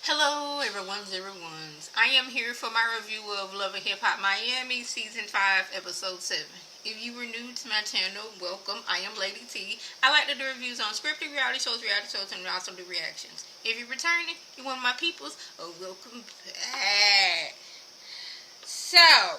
Hello, everyone's. I am here for my review of Love and Hip Hop Miami Season 5, Episode 7. If you were new to my channel, welcome. I am Lady T. I like to do reviews on scripted reality shows, and also do reactions. If you're returning, you're one of my peoples, welcome back. So,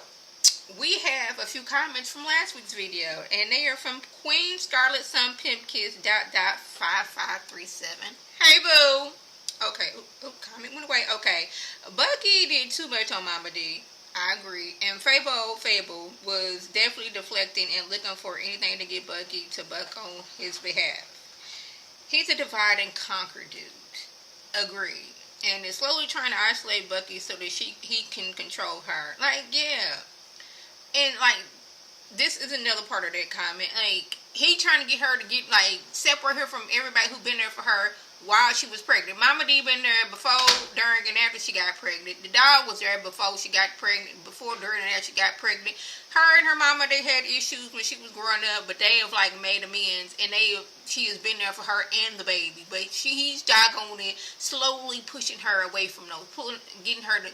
we have a few comments from last week's video, and they are from Queen Scarlet Sun Pimp Kiss ... 5537. Hey, boo! Okay, comment went away. Okay, Bucky did too much on Mama D. I agree. And Fable was definitely deflecting and looking for anything to get Bucky to buck on his behalf. He's a divide and conquer dude. Agreed. And is slowly trying to isolate Bucky so that he can control her. Like, yeah. And, like, this is another part of that comment. Like, he trying to get her to separate her from everybody who been there for her while she was pregnant. Mama D been there before, during, and after she got pregnant. The dog was there before she got pregnant, before, during, and after she got pregnant. Her and her mama, they had issues when she was growing up, but they have made amends, and she has been there for her and the baby. But he's doggone it, slowly pushing her away from those, getting her to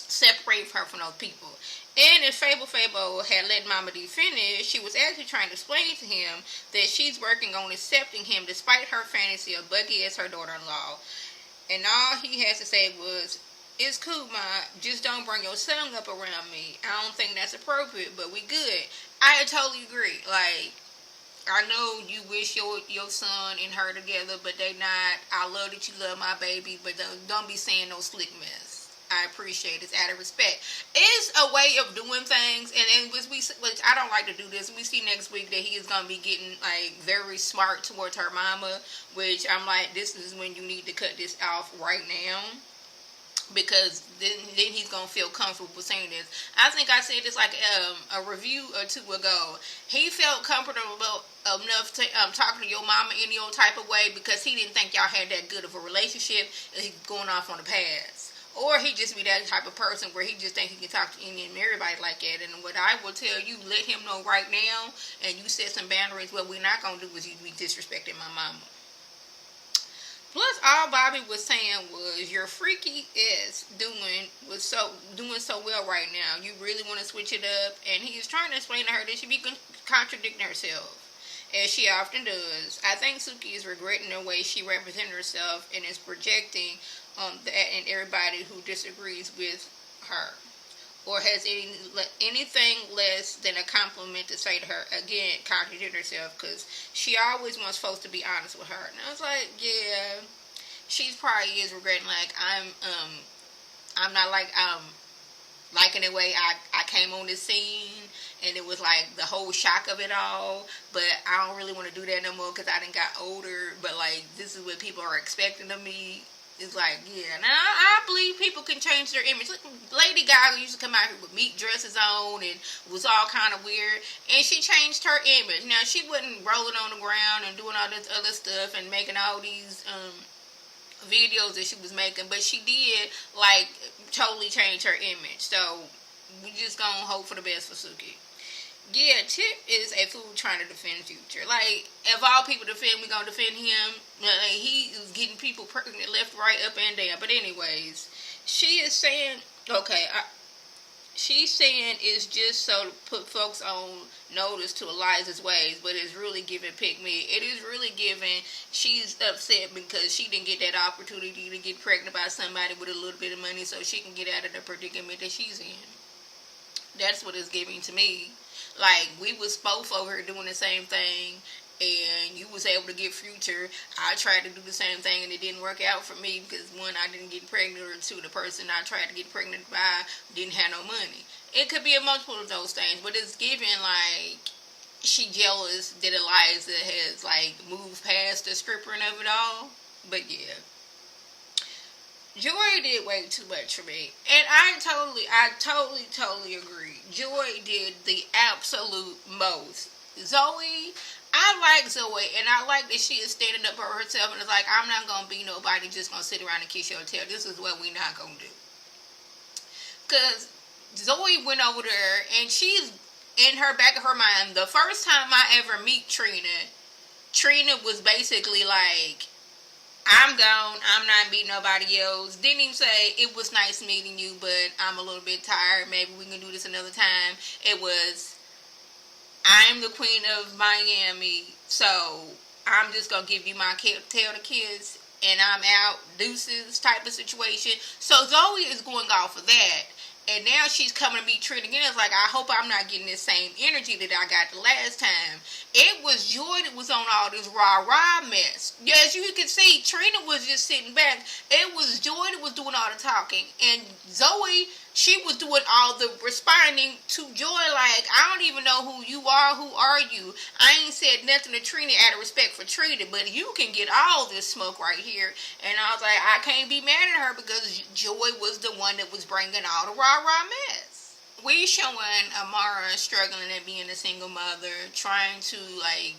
separate her from those people. And if Fable had let Mama D finish, she was actually trying to explain to him that she's working on accepting him despite her fantasy of Bucky as her daughter-in-law. And all he has to say was, "It's cool, Ma. Just don't bring your son up around me. I don't think that's appropriate, but we good." I totally agree. Like, I know you wish your son and her together, but they not. I love that you love my baby, but don't be saying no slick mess. I appreciate it. It's out of respect. It's a way of doing things, and which I don't like to do this. We see next week that he is going to be getting very smart towards her mama, which I'm like, this is when you need to cut this off right now, because then he's going to feel comfortable saying this. I think I said this a review or two ago. He felt comfortable enough to talking to your mama any old type of way because he didn't think y'all had that good of a relationship, and he's going off on the past. Or he just be that type of person where he just think he can talk to any and everybody like that. And what I will tell you, let him know right now, and you set some boundaries. What we're not going to do is you be disrespecting my mama. Plus, all Bobby was saying was, your freaky ass doing so well right now. You really want to switch it up? And he is trying to explain to her that she be contradicting herself, as she often does. I think Suki is regretting the way she represented herself and is projecting that and everybody who disagrees with her or has anything less than a compliment to say to her. Again, contradicting herself, because she always wants folks to be honest with her. And I was like, yeah, she's probably is regretting, like, I'm not liking the way I came on this scene, and it was like the whole shock of it all, but I don't really want to do that no more because I done got older, but like, this is what people are expecting of me. It's like, yeah. Now, I believe people can change their image. Look, Lady Gaga used to come out here with meat dresses on and was all kind of weird. And she changed her image. Now, she wasn't rolling on the ground and doing all this other stuff and making all these videos that she was making. But she did, totally change her image. So, we just gonna hope for the best for Suki. Yeah, Tip is a fool trying to defend Future. Like, if all people defend, we gonna defend him. He is getting people pregnant left, right, up, and down. But anyways, she is saying, she's saying it's just so to put folks on notice to Eliza's ways, but it's really giving pick me. It is really giving, she's upset because she didn't get that opportunity to get pregnant by somebody with a little bit of money so she can get out of the predicament that she's in. That's what it's giving to me. Like, we was both over here doing the same thing, and you was able to get Future. I tried to do the same thing, and it didn't work out for me because, one, I didn't get pregnant, or two, the person I tried to get pregnant by didn't have no money. It could be a multiple of those things, but it's giving, like, she jealous that Eliza has, moved past the scripting of it all. But, yeah. Joy did way too much for me. And I totally agree. Joy did the absolute most. Zoe, I like Zoe, and I like that she is standing up for herself and is like, I'm not going to be nobody just going to sit around and kiss your tail. This is what we not going to do. Because Zoe went over there, and she's in her back of her mind, the first time I ever meet Trina was basically like, I'm gone. I'm not meeting nobody else. Didn't even say it was nice meeting you, but I'm a little bit tired. Maybe we can do this another time. It was, I'm the queen of Miami, so I'm just gonna give you my tell the kids, and I'm out. Deuces type of situation. So Zoe is going off of that. And now she's coming to be treated again. It's like, I hope I'm not getting the same energy that I got the last time. It was Joy that was on all this rah-rah mess. As you can see, Trina was just sitting back. It was Joy that was doing all the talking. And Zoe, she was doing all the responding to Joy like, I don't even know who you are. Who are you? I ain't said nothing to Trina out of respect for Trina, but you can get all this smoke right here. And I was like, I can't be mad at her because Joy was the one that was bringing all the rah-rah mess. We showing Amara struggling at being a single mother, trying to like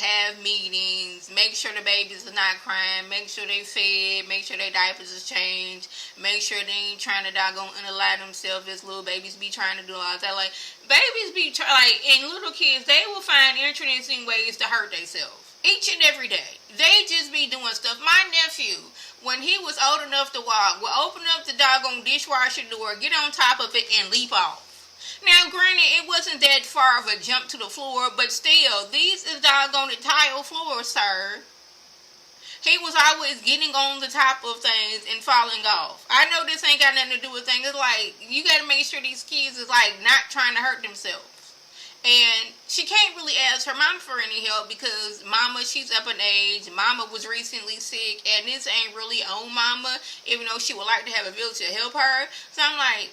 have meetings, make sure the babies are not crying, make sure they fed, make sure their diapers is changed, make sure they ain't trying to doggone unalive themselves as little babies be trying to do all that. Like, babies be like, and little kids, they will find interesting ways to hurt themselves each and every day. They just be doing stuff. My nephew, when he was old enough to walk, would open up the doggone dishwasher door, get on top of it, and leap off. Now, granted, it wasn't that far of a jump to the floor, but still, these is doggone tile floors, sir. He was always getting on the top of things and falling off. I know this ain't got nothing to do with things. It's like, you got to make sure these kids is like not trying to hurt themselves. And she can't really ask her mom for any help because mama, she's up in age. Mama was recently sick, and this ain't really on mama, even though she would like to have a village to help her. So I'm like,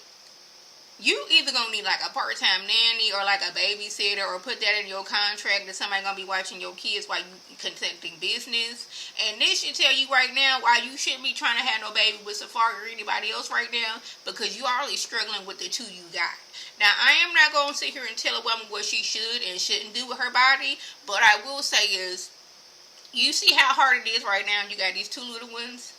you either gonna need like a part-time nanny or like a babysitter, or put that in your contract that somebody gonna be watching your kids while you conducting business. And this should tell you right now why you shouldn't be trying to have no baby with Safari or anybody else right now, because you are already struggling with the two you got. Now, I am not going to sit here and tell a woman what she should and shouldn't do with her body, but I will say is, you see how hard it is right now. You got these two little ones,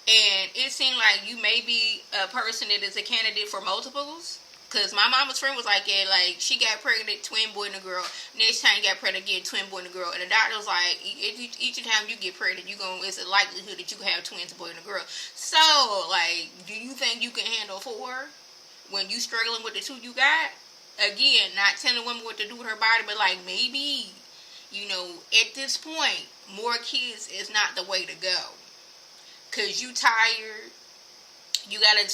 and it seemed like you may be a person that is a candidate for multiples. Because my mama's friend was like, yeah, like, she got pregnant, twin boy and a girl. Next time you got pregnant again, twin boy and a girl. And the doctor was like, each time you get pregnant, it's a likelihood that you can have twins, a boy and a girl. So, like, do you think you can handle 4? When you struggling with the 2 you got? Again, not telling a woman what to do with her body, but like, maybe, at this point, more kids is not the way to go. Because you tired, you gotta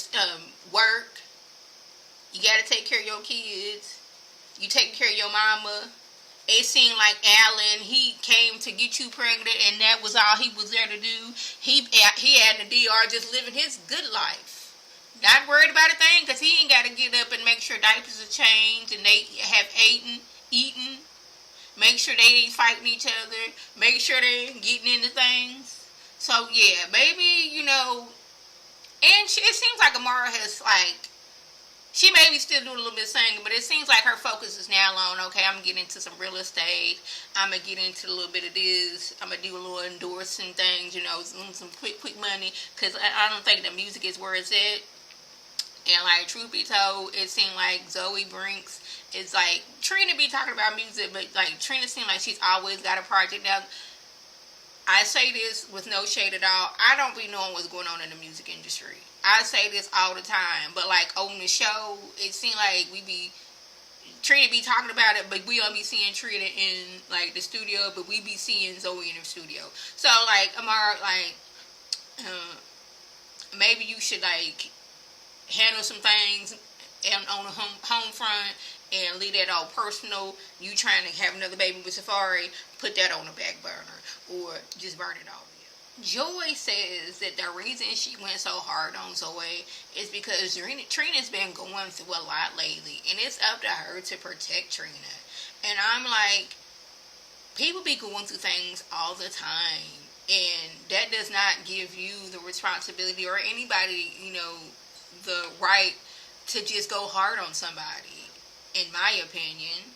work, you gotta take care of your kids, you take care of your mama. It seemed like Alan, he came to get you pregnant, and that was all he was there to do. He had in the DR just living his good life. Not worried about a thing, because he ain't got to get up and make sure diapers are changed and they have eaten. Make sure they ain't fighting each other. Make sure they ain't getting into things. So, yeah, maybe, and it seems like Amara has, like, she may be still doing a little bit of singing, but it seems like her focus is now on, okay, I'm going to get into some real estate. I'm going to get into a little bit of this. I'm going to do a little endorsing things, some quick money, because I don't think the music is where it's at. And, like, truth be told, it seemed like Zoe Brinks is, like, Trina be talking about music, but, like, Trina seemed like she's always got a project. Now, I say this with no shade at all. I don't be knowing what's going on in the music industry. I say this all the time. But, like, on the show, it seemed like Trina be talking about it, but we don't be seeing Trina in, like, the studio, but we be seeing Zoe in the studio. So, like, Amara, like, maybe you should, like, handle some things on the home front and leave that all personal. You trying to have another baby with Safari, put that on the back burner, or just burn it all together. Joy says that the reason she went so hard on Zoe is because Trina's been going through a lot lately, and it's up to her to protect Trina. And I'm like, people be going through things all the time, and that does not give you the responsibility or anybody, the right to just go hard on somebody, in my opinion.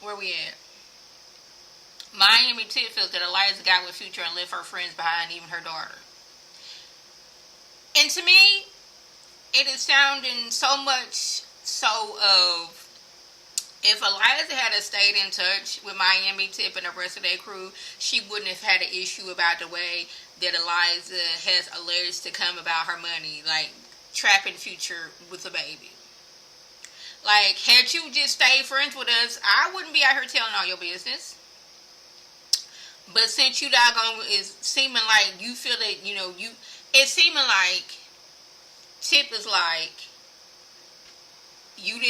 Where we at? Miami Tit feels that Eliza got with Future and left her friends behind, even her daughter. And to me, it is sounding so much so of If Eliza had stayed in touch with Miami Tip and the rest of their crew, she wouldn't have had an issue about the way that Eliza has alleged to come about her money, like trapping Future with a baby. Like, had you just stayed friends with us, I wouldn't be out here telling all your business. But since you doggone is seeming like you feel that, it's seeming like Tip is like, you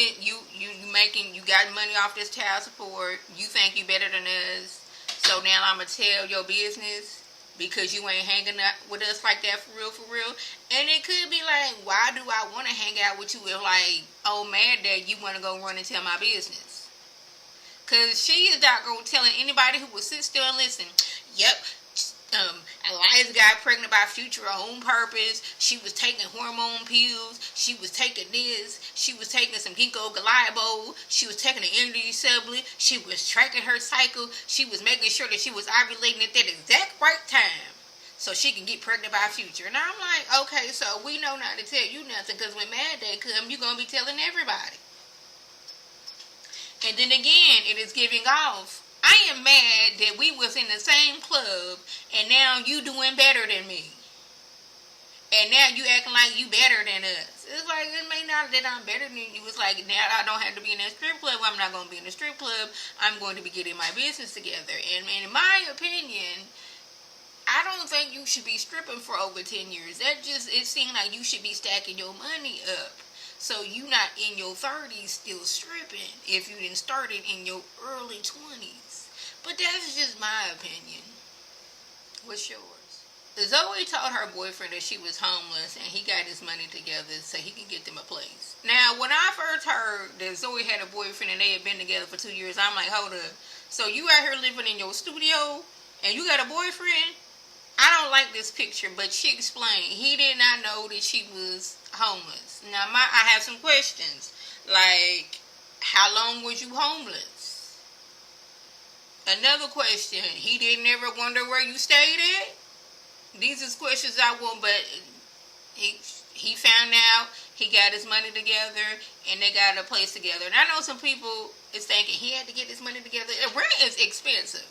got money off this child support, you think you better than us, so now I'm gonna tell your business because you ain't hanging out with us like that for real. And it could be like, why do I want to hang out with you if like, oh mad that you want to go run and tell my business? Because she is not going to tell anybody who will sit still and listen. Yep, Eliza got pregnant by Future on purpose. She was taking hormone pills. She was taking this. She was taking some ginkgo biloba. She was taking an energy supplement. She was tracking her cycle. She was making sure that she was ovulating at that exact right time so she can get pregnant by Future. And I'm like, okay, so we know not to tell you nothing, because when Mad Day come, you're going to be telling everybody. And then again, it is giving off, I am mad that we was in the same club and now you doing better than me. And now you acting like you better than us. It's like, it may not that I'm better than you. It's like, now I don't have to be in that strip club. I'm not going to be in the strip club. I'm going to be getting my business together. And in my opinion, I don't think you should be stripping for over 10 years. It seems like you should be stacking your money up. So you not in your 30s still stripping if you didn't start it in your early 20s. But that's just my opinion. What's yours? Zoe told her boyfriend that she was homeless and he got his money together so he can get them a place. Now, when I first heard that Zoe had a boyfriend and they had been together for 2 years, I'm like, hold up. So you out here living in your studio and you got a boyfriend? I don't like this picture, but she explained he did not know that she was homeless. Now, I have some questions. Like, how long was you homeless? Another question, he didn't ever wonder where you stayed at? These is questions I want, but he found out, he got his money together, and they got a place together. And I know some people is thinking he had to get his money together. Rent is expensive.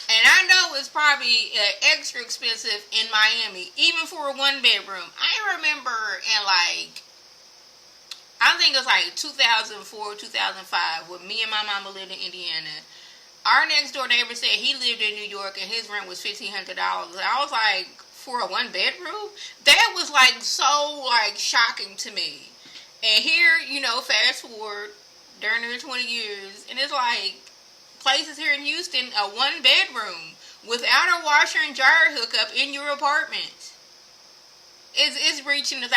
And I know it's probably extra expensive in Miami, even for a one bedroom. I remember in I think it was like 2004, 2005, when me and my mama lived in Indiana. Our next door neighbor said he lived in New York and his rent was $1,500. I was like, for a one bedroom? That was like so like shocking to me. And here, fast forward during their 20 years, and it's like, places here in Houston, a one bedroom without a washer and dryer hookup in your apartment is reaching $1,000.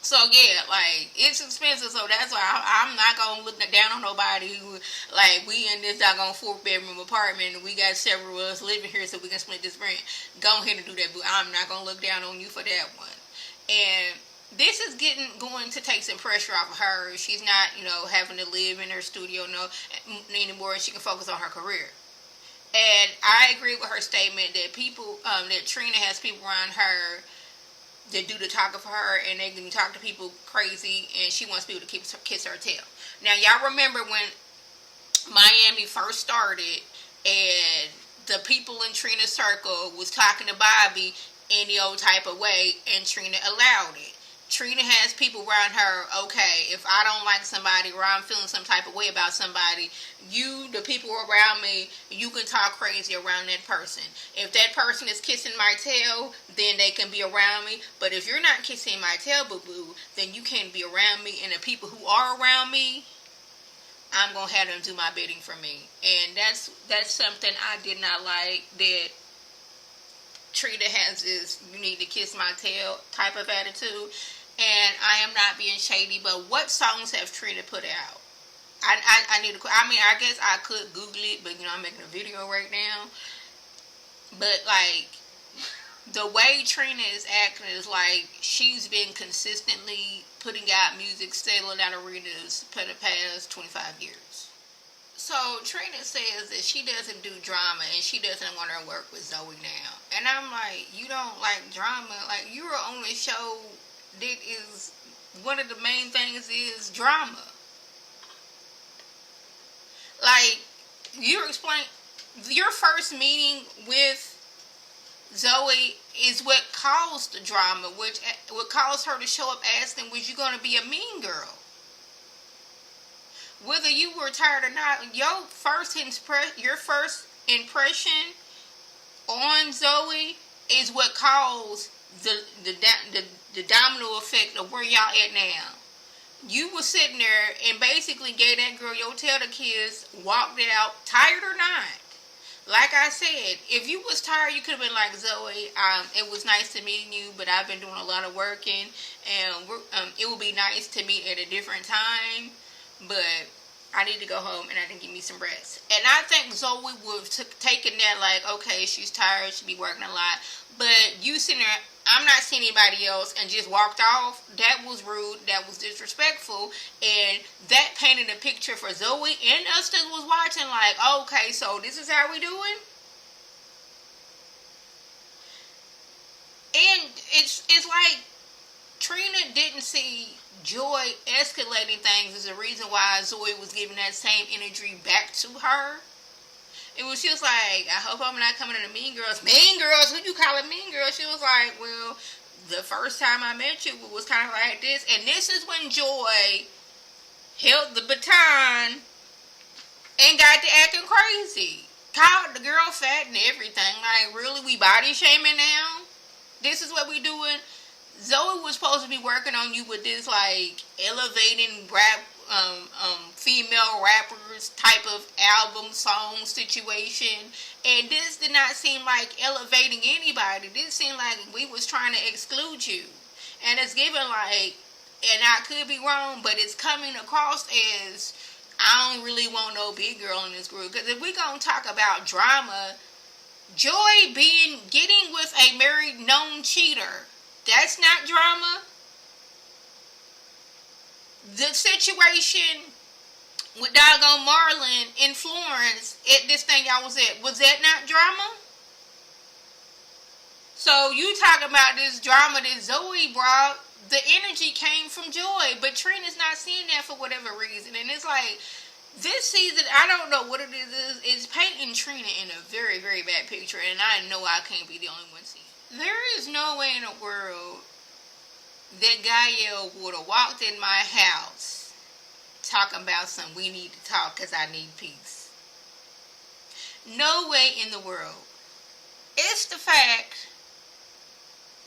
So yeah, like, it's expensive. So that's why I'm not gonna look down on nobody who, like, we in this doggone 4-bedroom apartment and we got several of us living here so we can split this rent. Go ahead and do that, but I'm not gonna look down on you for that one. And this is going to take some pressure off of her. She's not, having to live in her studio anymore, and she can focus on her career. And I agree with her statement that that Trina has people around her that do the talking for her, and they can talk to people crazy, and she wants people to kiss her tail. Now, y'all remember when Miami first started, and the people in Trina's circle was talking to Bobby any old type of way, and Trina allowed it. Trina has people around her, okay, if I don't like somebody or I'm feeling some type of way about somebody, the people around me, you can talk crazy around that person. If that person is kissing my tail, then they can be around me. But if you're not kissing my tail, boo-boo, then you can't be around me. And the people who are around me, I'm going to have them do my bidding for me. And that's something I did not like, that Trina has this you need to kiss my tail type of attitude. And I am not being shady, but what songs have Trina put out? I need to, I guess I could Google it, but I'm making a video right now. But like, the way Trina is acting is like she's been consistently putting out music, selling out arenas for the past 25 years. So Trina says that she doesn't do drama and she doesn't want to work with Zoe now. And I'm like, you don't like drama? Like, you were on a show that is, one of the main things is drama. you explain your first meeting with Zoe is what caused the drama, which what caused her to show up asking, "Was you going to be a mean girl?" Whether you were tired or not, your first impression on Zoe is what caused the domino effect of where y'all at now. You were sitting there and basically gave that girl your tail to kiss, walked it out, tired or not. Like I said, if you was tired, you could have been like, Zoe, it was nice to meet you, but I've been doing a lot of working, and it would be nice to meet at a different time, but I need to go home and I can give me some rest. And I think Zoe would have taken that like, okay, she's tired, she be working a lot, but you sitting there, I'm not seeing anybody else, and just walked off. That was rude. That was disrespectful. And that painted a picture for Zoe and us that was watching like, okay, so this is how we doing? And it's like Trina didn't see Joy escalating things as a reason why Zoe was giving that same energy back to her. It was just like, I hope I'm not coming to the Mean Girls. Mean Girls? Who you calling Mean Girls? She was like, well, the first time I met you was kind of like this. And this is when Joy held the baton and got to acting crazy. Called the girl fat and everything. Like, really? We body shaming now? This is what we doing? Zoe was supposed to be working on you with this, like, elevating rap, female rappers type of album song situation, and this did not seem like elevating anybody. This seemed like we was trying to exclude you, and it's given like, and I could be wrong, but it's coming across as I don't really want no big girl in this group. Because if we gonna talk about drama, Joy getting with a married known cheater, that's not drama. The situation with doggone Marlon in Florence at this thing y'all was at, was that not drama? So you talking about this drama that Zoe brought, the energy came from Joy, but Trina's not seeing that for whatever reason. And it's like, this season, I don't know what it is, it's painting Trina in a very, very bad picture, and I know I can't be the only one seeing it. There is no way in the world that Gael would have walked in my house talking about some we need to talk because I need peace. No way in the world. It's the fact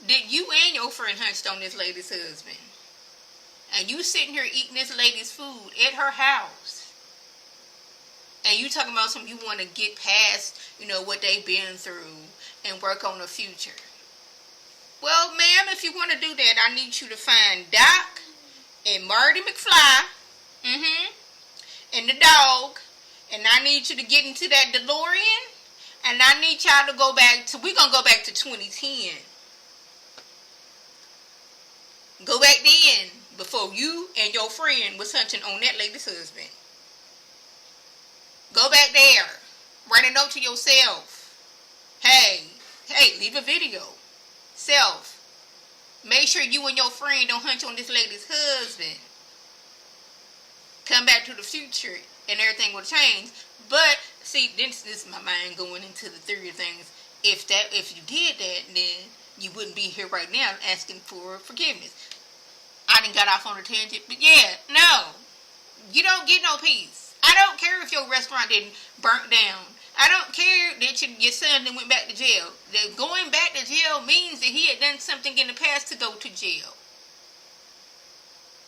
that you and your friend hunched on this lady's husband, and you sitting here eating this lady's food at her house, and you talking about something you want to get past, what they've been through and work on the future. Well, ma'am, if you want to do that, I need you to find Doc and Marty McFly, and the dog, and I need you to get into that DeLorean, and I need y'all to we're going to go back to 2010. Go back then, before you and your friend was hunting on that lady's husband. Go back there. Write a note to yourself. Hey, leave a video. Self. Make sure you and your friend don't hunch on this lady's husband. Come back to the future and everything will change. But, see, this is my mind going into the theory of things. If you did that, then you wouldn't be here right now asking for forgiveness. I done got off on a tangent, but yeah, no. You don't get no peace. I don't care if your restaurant didn't burn down. I don't care that your son then went back to jail. That going back to jail means that he had done something in the past to go to jail.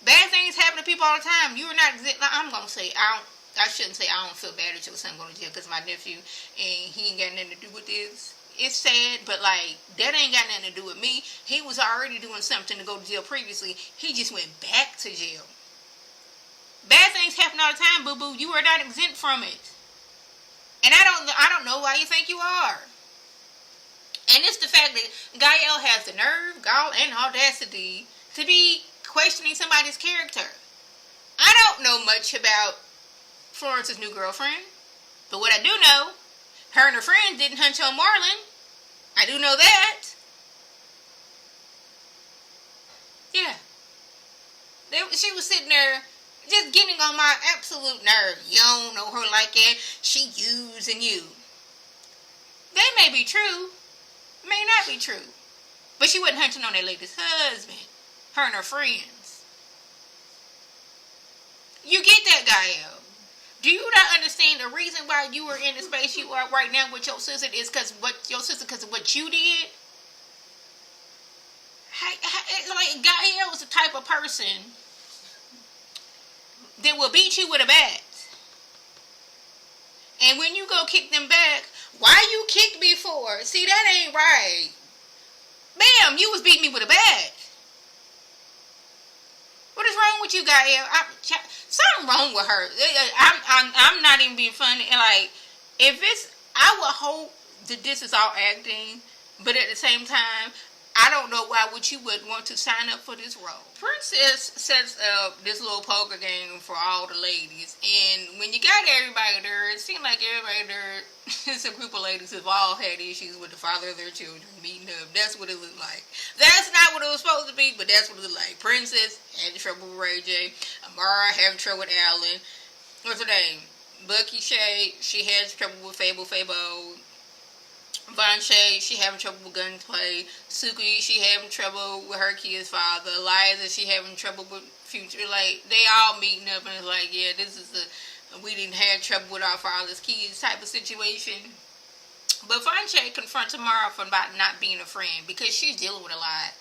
Bad things happen to people all the time. You're not, I'm going to say, I shouldn't say I don't feel bad that your son going to jail because my nephew, and he ain't got nothing to do with this. It's sad, but that ain't got nothing to do with me. He was already doing something to go to jail previously. He just went back to jail. Bad things happen all the time, boo-boo. You are not exempt from it. And I don't know why you think you are. And it's the fact that Gael has the nerve, gall, and audacity to be questioning somebody's character. I don't know much about Florence's new girlfriend, but what I do know, her and her friends didn't hunch on Marlon. I do know that. Yeah. She was sitting there just getting on my absolute nerve. You don't know her like that. She using you. They may be true, may not be true. But she wasn't hunting on that lady's husband. Her and her friends. You get that, Gael. Do you not understand the reason why you are in the space you are right now with your sister is because of what you did? Like, Gael was the type of person that will beat you with a bat. And when you go kick them back, why you kicked me for? See, that ain't right. Bam, you was beating me with a bat. What is wrong with you, Gael? Something wrong with her. I'm not even being funny. Like, I would hope that this is all acting, but at the same time, I don't know why would you would want to sign up for this role. Princess sets up this little poker game for all the ladies, and when you got everybody there, it seemed like everybody there, it's a group of ladies who've all had issues with the father of their children meeting up. That's what it looked like. That's not what it was supposed to be, but that's what it looked like. Princess having trouble with Ray J, Amara having trouble with Alan. What's her name? Bucky Shay, she has trouble with Fabo. Vonche, she having trouble with gunplay. Suki, she having trouble with her kid's father. Liza, she having trouble with Future. Like, they all meeting up and it's like, yeah, this is we didn't have trouble with our father's kids type of situation. But Vonche confronts Tamara for about not being a friend because she's dealing with a lot.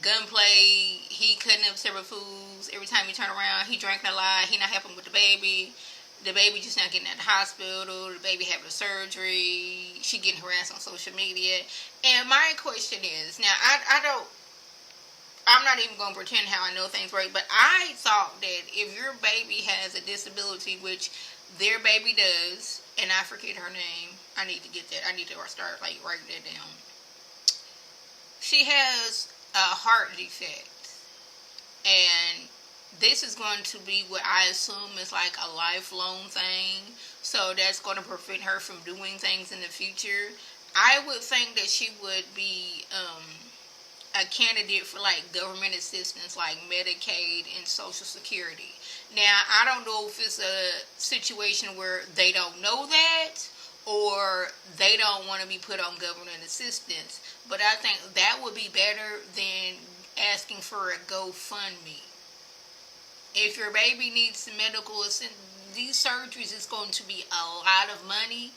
Gunplay, he cutting up several foods. Every time he turn around, he drinking a lot. He not helping with the baby. The baby just not getting at the hospital. The baby having a surgery. She getting harassed on social media. And my question is, now I'm not even going to pretend how I know things right, but I thought that if your baby has a disability, which their baby does, and I forget her name, I need to get that. I need to start writing that down. She has a heart defect, and this is going to be what I assume is like a lifelong thing. So that's going to prevent her from doing things in the future. I would think that she would be a candidate for like government assistance like Medicaid and Social Security. Now, I don't know if it's a situation where they don't know that or they don't want to be put on government assistance. But I think that would be better than asking for a GoFundMe. If your baby needs medical assistance, these surgeries is going to be a lot of money.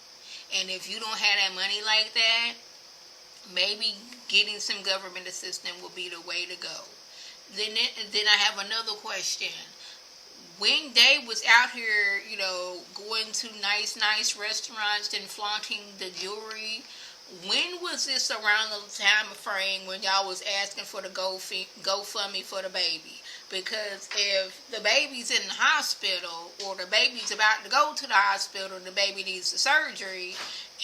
And if you don't have that money like that, maybe getting some government assistance will be the way to go. Then I have another question. When they was out here, going to nice restaurants and flaunting the jewelry, when was this around the time frame when y'all was asking for the GoFundMe for the baby? Because if the baby's in the hospital or the baby's about to go to the hospital and the baby needs the surgery,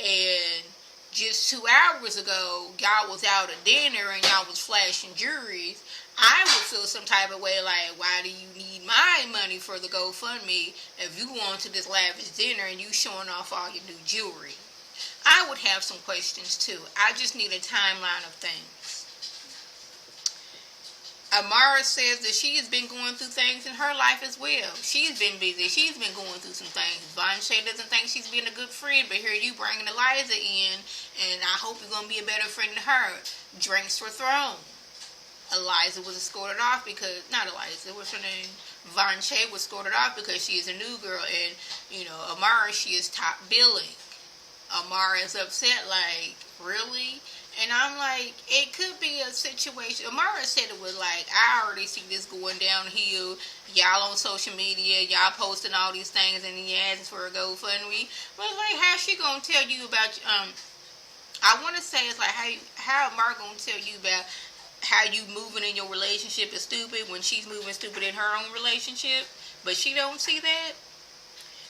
and just 2 hours ago y'all was out at dinner and y'all was flashing jewelry, I would feel some type of way like, why do you need my money for the GoFundMe if you going to this lavish dinner and you showing off all your new jewelry? I would have some questions too. I just need a timeline of things. Amara says that she has been going through things in her life as well. She's been busy. She's been going through some things. Vonche doesn't think she's being a good friend, but here you bringing Eliza in, and I hope you're going to be a better friend to her. Drinks were thrown. Eliza was escorted off because, not Eliza, what's her name? Vonche was escorted off because she is a new girl, and, Amara, she is top billing. Amara is upset, like, really? And I'm like, it could be a situation. Amara said it was like, I already see this going downhill. Y'all on social media, y'all posting all these things, and he asks for a GoFundMe. But like, how's she gonna tell you about? I want to say it's like how Amara gonna tell you about how you moving in your relationship is stupid when she's moving stupid in her own relationship, but she don't see that.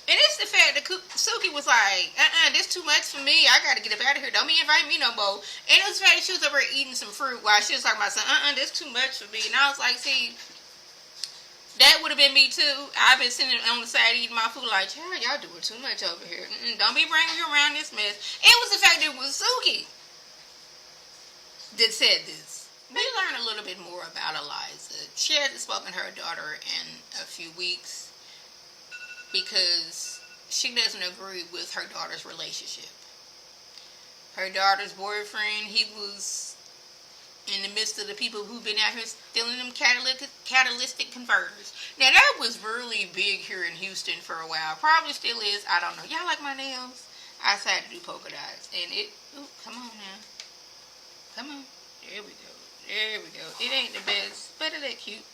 And it's the fact that Suki was like, this too much for me. I gotta get up out of here. Don't be inviting me no more. And it was the fact that she was over there eating some fruit while she was talking about saying, this too much for me. And I was like, see, that would have been me too. I've been sitting on the side eating my food like, y'all doing too much over here. Don't be bringing me around this mess. It was the fact that it was Suki that said this. We learned a little bit more about Eliza. She hasn't spoken to her daughter in a few weeks. because she doesn't agree with her daughter's relationship. Her daughter's boyfriend, he was in the midst of the people who've been out here stealing them catalytic converters. Now that was really big here in Houston for a while. Probably still is. I don't know. Y'all like my nails? I decided to do polka dots, and it. Ooh, come on now. Come on. There we go. There we go. It ain't the best, but it ain't cute.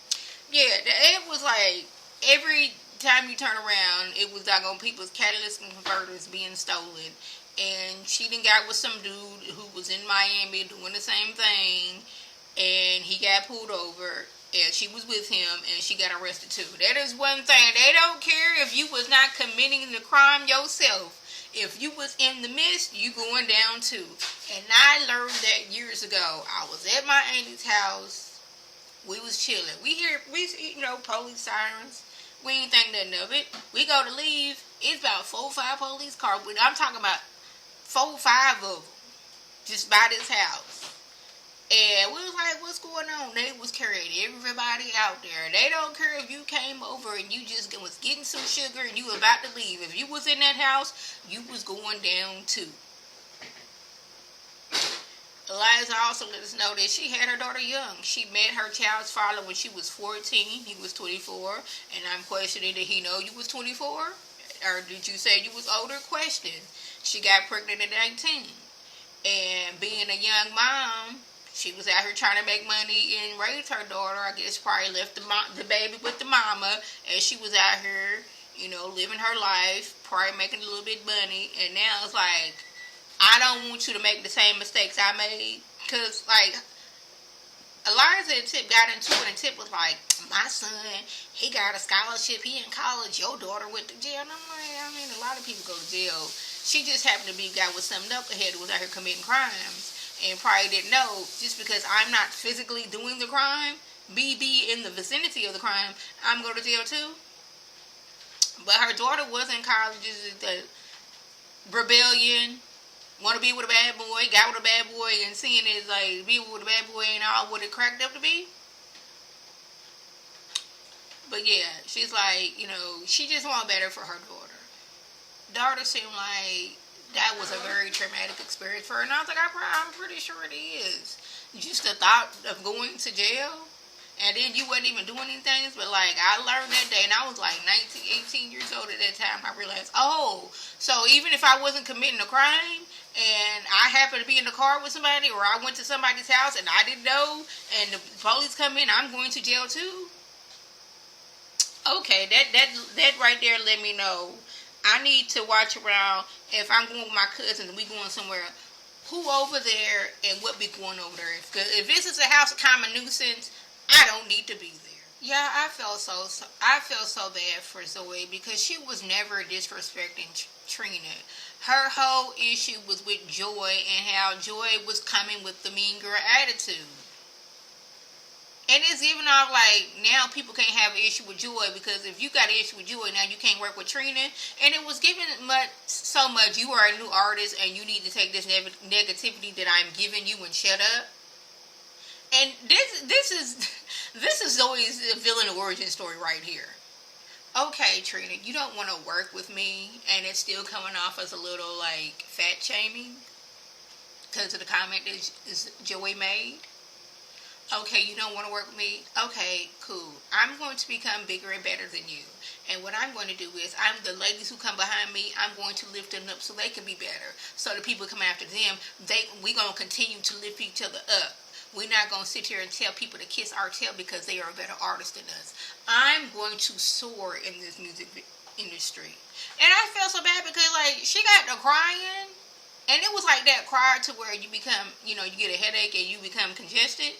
Yeah, it was like every time you turn around, it was like on people's catalytic converters being stolen. And she done got with some dude who was in Miami doing the same thing, and he got pulled over, and she was with him, and she got arrested too. That is one thing. They don't care if you was not committing the crime yourself. If you was in the midst, you going down too. And I learned that years ago. I was at my auntie's house. We was chilling. We police sirens. We ain't think nothing of it. We go to leave. It's about 4 or 5 police cars. I'm talking about 4 or 5 of them just by this house. And we was like, what's going on? They was carrying everybody out there. They don't care if you came over and you just was getting some sugar and you were about to leave. If you was in that house, you was going down too. Eliza also let us know that she had her daughter young. She met her child's father when she was 14. He was 24. And I'm questioning, did he know you was 24? Or did you say you was older? Question. She got pregnant at 19. And being a young mom, she was out here trying to make money and raise her daughter. I guess probably left the baby with the mama. And she was out here, living her life, probably making a little bit of money. And now it's like, I don't want you to make the same mistakes I made. Because, like, Eliza and Tip got into it, and Tip was like, my son, he got a scholarship, he in college, your daughter went to jail. And I'm like, a lot of people go to jail. She just happened to be a guy with some knucklehead who was out here committing crimes and probably didn't know, just because I'm not physically doing the crime, be in the vicinity of the crime, I'm going to jail too. But her daughter was in college, the rebellion, want to be with a bad boy, got with a bad boy, and seeing it like be with a bad boy ain't all what it cracked up to be. But yeah, she's like, she just want better for her daughter. Daughter seemed like that was a very traumatic experience for her. And I was like, I'm pretty sure it is. Just the thought of going to jail, and then you wasn't even doing anything. But like, I learned that day, and I was like 19, 18 years old at that time. I realized, so even if I wasn't committing a crime, and I happened to be in the car with somebody, or I went to somebody's house and I didn't know, and the police come in, I'm going to jail too. Okay, that right there let me know I need to watch around. If I'm going with my cousins and we going somewhere, who over there and what be going over there? If this is a house of common nuisance, I don't need to be there. Yeah, I felt so bad for Zoe, because she was never disrespecting Trina. Her whole issue was with Joy, and how Joy was coming with the mean girl attitude. And it's even off like, now people can't have an issue with Joy, because if you got an issue with Joy, now you can't work with Trina. And it was given so much, you are a new artist and you need to take this negativity that I'm giving you and shut up. And this is Zoe's villain origin story right here. Okay, Trina, you don't want to work with me, and it's still coming off as a little like fat shaming because of the comment that Joey made. Okay, you don't want to work with me? Okay, cool. I'm going to become bigger and better than you. And what I'm going to do is, the ladies who come behind me, I'm going to lift them up so they can be better. So the people coming after them, we're going to continue to lift each other up. We're not going to sit here and tell people to kiss our tail because they are a better artist than us. I'm going to soar in this music industry. And I felt so bad because, like, she got to crying. And it was like that cry to where you become, you get a headache and you become congested.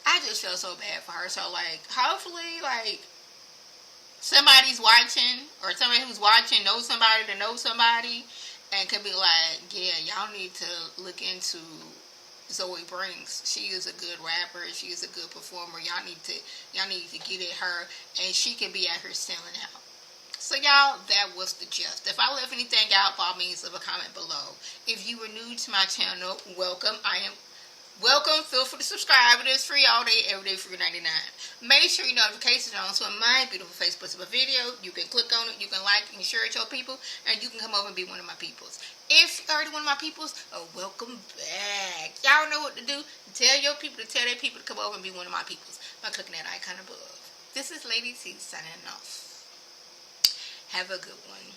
I just felt so bad for her. So, like, hopefully, like, somebody's watching, or somebody who's watching knows somebody that knows somebody, and can be like, yeah, y'all need to look into Zoe Brinks. She is a good rapper. She is a good performer. Y'all need to get at her, and she can be out here selling out. So, y'all, that was the gist. If I left anything out, by all means, leave a comment below. If you are new to my channel, welcome. I am Welcome. Feel free to subscribe. It is free all day, every day, free 99. Make sure your notifications are on so when my beautiful face puts up a video, you can click on it, you can like and share it to your people, and you can come over and be one of my peoples. If you're already one of my peoples, oh, welcome back. Y'all know what to do. Tell your people to tell their people to come over and be one of my peoples by clicking that icon above. This is Lady T signing off. Have a good one.